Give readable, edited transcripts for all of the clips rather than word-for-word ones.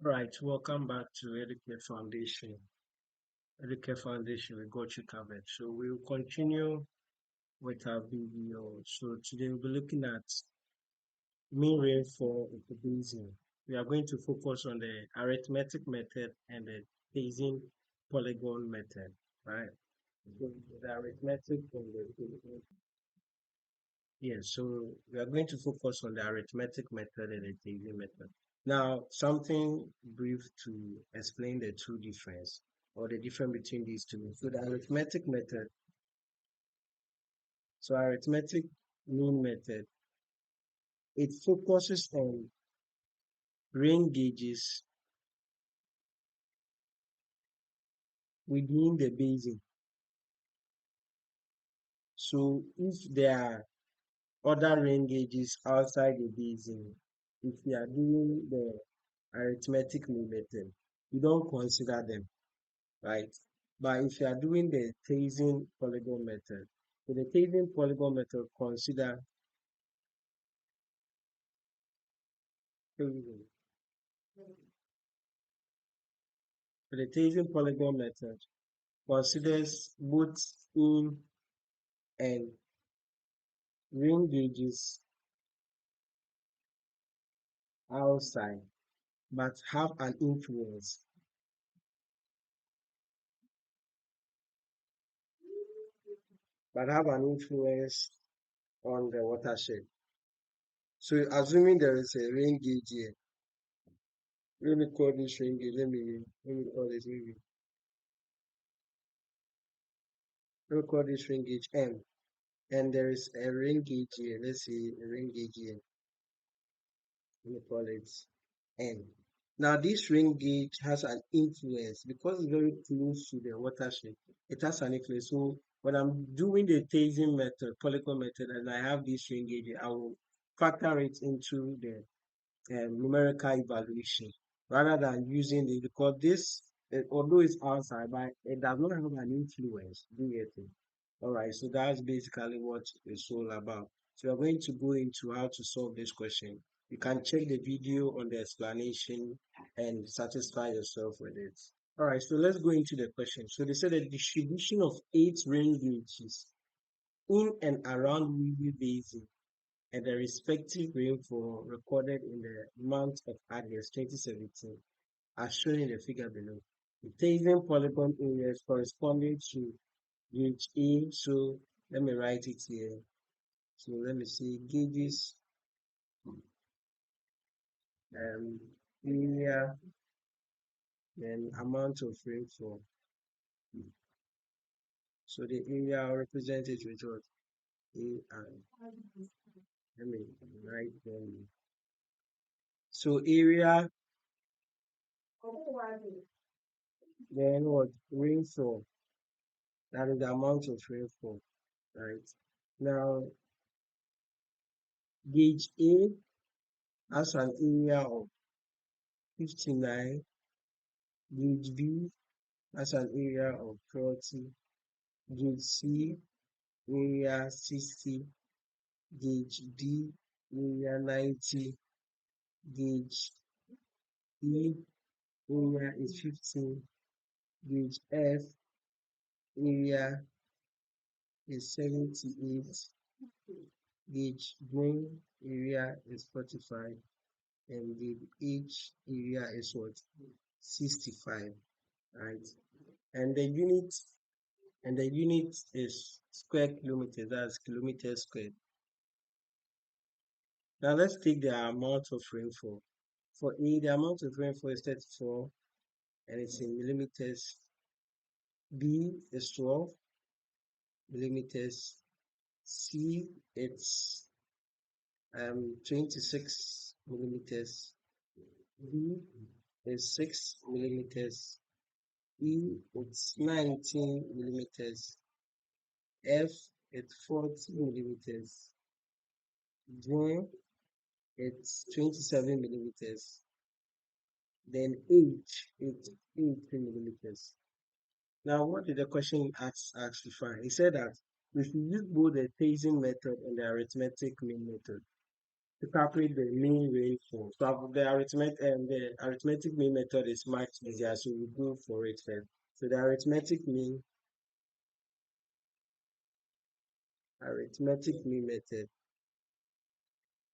Right, welcome back to Educate Foundation. Educate Foundation, we got you covered. So we'll continue with our video. So today we'll be looking at mean rainfall of the basin. We are going to focus on the arithmetic method and the Thiessen Polygon Method, right? So the arithmetic and the yes, so we are going to focus on the arithmetic method and the Thiessen method. Now, something brief to explain the two difference or the difference between these two. So the arithmetic method, so arithmetic mean method, it focuses on rain gauges within the basin. So if there are other rain gauges outside the basin, if we are doing the arithmetic mean method, we don't consider them, right? But if you are doing the Thiessen polygon method, so the Thiessen polygon method consider Thiessen. So the Thiessen polygon method considers both in and rain gauges outside, but have an influence, on the watershed. So assuming there is a rain gauge here, let me call this rain gauge. Let me call this maybe. Let me call this rain gauge M. And there is a rain gauge here. Let's see a rain gauge here. Let me call it N. Now this rain gauge has an influence because it's very close to the watershed. It has an influence. So when I'm doing the Thiessen method, polygon method, and I have this rain gauge, I will factor it into the numerical evaluation rather than using it because this, although it's outside, but it does not have an influence. Do you get it? All right, so that's basically what it's all about. So we're going to go into how to solve this question. You can check the video on the explanation and satisfy yourself with it. All right, so let's go into the question. So they said the distribution of 8 rain gauges in and around Weeby Basin and the respective rainfall recorded in the month of August 2017 are shown in the figure below. The Thiessen polygon areas corresponding to gauge A, so let me write it here. So let me see gauges, area, then amount of rainfall. So the area I'll represent it with what? A and let me write them. So area, then what? Rainfall. That is the amount of rainfall, right? Now gauge A has an area of 59, gauge B has an area of 40, gauge C area 60, gauge D area 90, gauge E area is 15, gauge F area is 78, gauge green area is 45, and gauge H area is what? 65, right? And the unit is square kilometer, that's kilometers squared. Now let's take the amount of rainfall. For A, the amount of rainfall is 34 and it's in millimeters. B is 12 millimeters. C, it's 26 millimeters. D is 6 millimeters. E, it's 19 millimeters. F, it's 40 millimeters. G, it's 27 millimeters. Then H, it's 80 millimeters. Now, what did the question ask to find? He said that we should use both the Thiessen method and the arithmetic mean method. to calculate the mean rainfall. So the arithmetic mean method is much easier, so we go for it first. So the arithmetic mean method.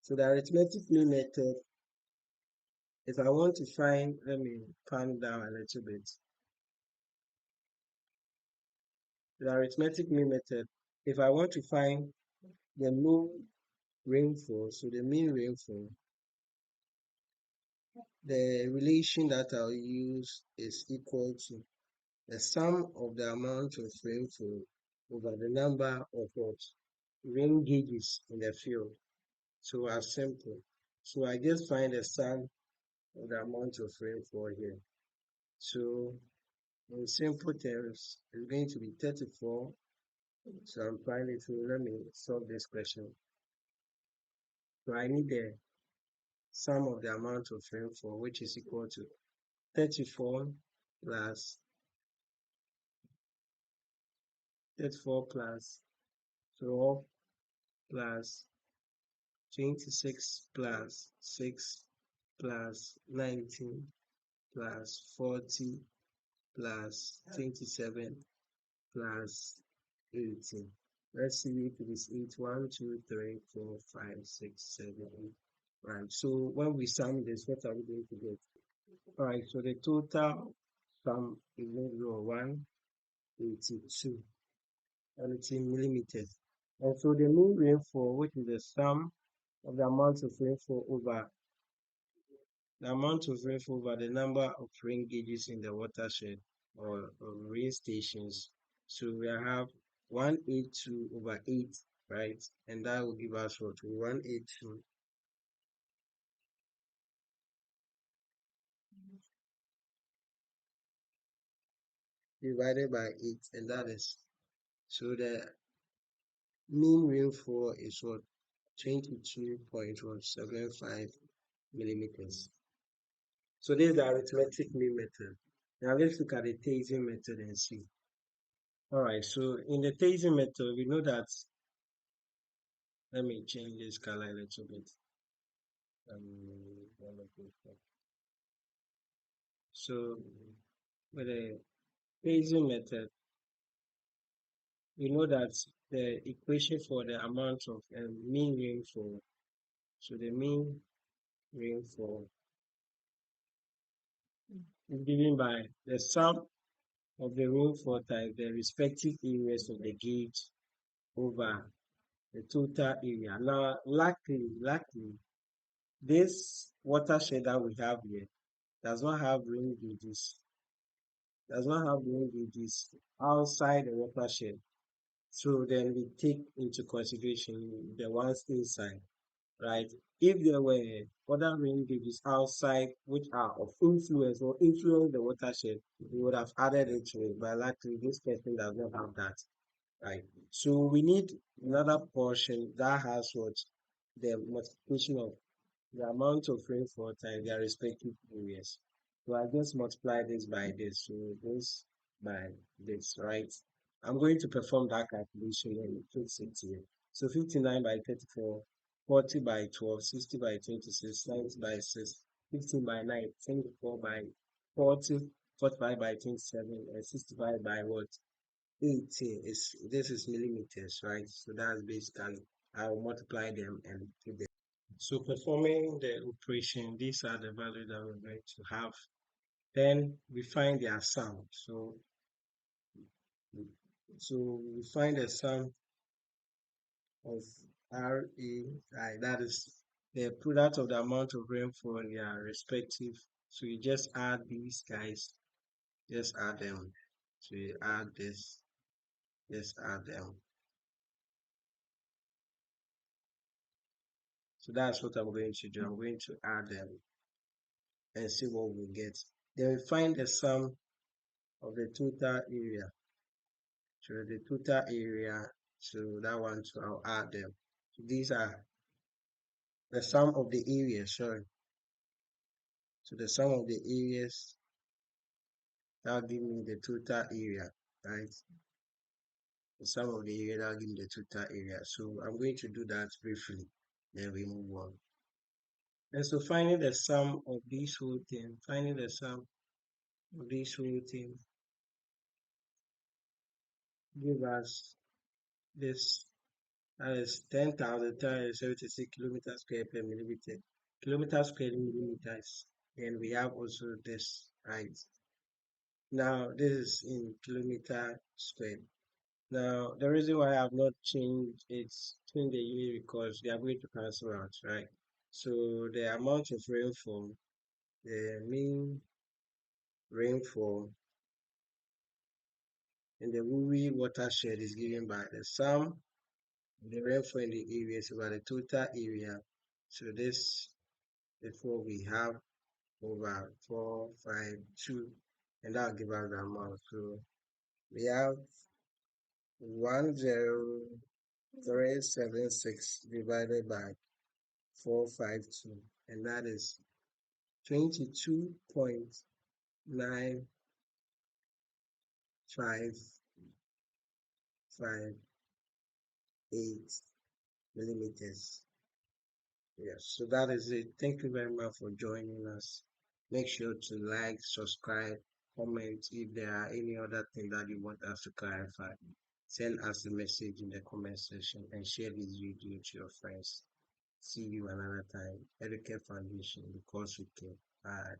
So the arithmetic mean method, if I want to find, let me pan down a little bit. The arithmetic mean method, if I want to find the mean rainfall, so the mean rainfall, the relation that I'll use is equal to the sum of the amount of rainfall over the number of what? Rain gauges in the field. So as simple. So I just find the sum of the amount of rainfall here. So in simple terms, it's going to be 34. So I'm trying to let me solve this question. So I need the sum of the amount of rainfall, which is equal to 34 plus 12 plus 26 plus 6 plus 19 plus 40 plus 27 plus 18. Let's see if it is 8. 1, 2, 3, 4, 5, 6, 7, 8. Right. So when we sum this, what are we going to get? All right. So the total sum is going to be 182, and it's in millimeters. And so the mean rainfall, which is the sum of the amount of rainfall over the number of rain gauges in the watershed or rain stations. So we have 182 over 8, right? And that will give us what? 182 divided by 8, and that is, so the mean rainfall is what? 22.75 millimeters. So this is the arithmetic mean method. Now let's look at the Thiessen method and see. All right, so in the Thiessen method, we know that, let me change this color a little bit. So with the Thiessen method, we know that the equation for the amount of mean rainfall, so the mean rainfall is given by the sum of the rainfall times the respective areas of the gauge over the total area. Now, luckily, this watershed that we have here does not have rain gauges outside the watershed. So then we take into consideration the ones inside, right? If there were other rain gauges outside which are of influence or influence the watershed, we would have added it to it. But luckily, this person does not have that, right? So we need another portion that has what? The multiplication of the amount of rainfall times their respective areas. So I just multiply this by this, so this by this, right? I'm going to perform that calculation and fix it here. So 59 by 34, 40 by 12, 60 by 26, 90 by 6, 15 by 9, 24 by 40, 45 by 27, and 65 by what? 18. This is millimeters, right? So that's basically, I'll multiply them and put them. So performing the operation, these are the values that we're going to have. Then we find their sum. So we find the sum of RAI, that is the product of the amount of rainfall in their respective. So you just add these guys, just add them. So you add this, just add them. So that's what I'm going to do. I'm going to add them and see what we get. Then we find the sum of the total area. So the total area, so that one, so I'll add them. So these are the sum of the areas, sorry. So the sum of the areas, that'll give me the total area, right? The sum of the area, that'll give me the total area. So I'm going to do that briefly, then we move on. And so finding the sum of these whole thing, finding the sum of these whole thing give us this, that is 10,376 kilometers square per millimeter. Kilometers square millimeters. And we have also this, right? Now this is in kilometer square. Now the reason why I have not changed the unit because they are going to cancel out, right? So the amount of rainfall, the mean rainfall in the Wuri watershed is given by the sum of the rainfall in the area is about the total area. So this is what we have over 452, and that'll give us the amount. So we have 10376 divided by 452, and that is 22.955 millimeters. Yes, so that is it. Thank you very much for joining us. Make sure to like, subscribe, comment if there are any other thing that you want us to clarify. Send us a message in the comment section and share this video to your friends. See you another time. Educate Foundation because we care. Bye.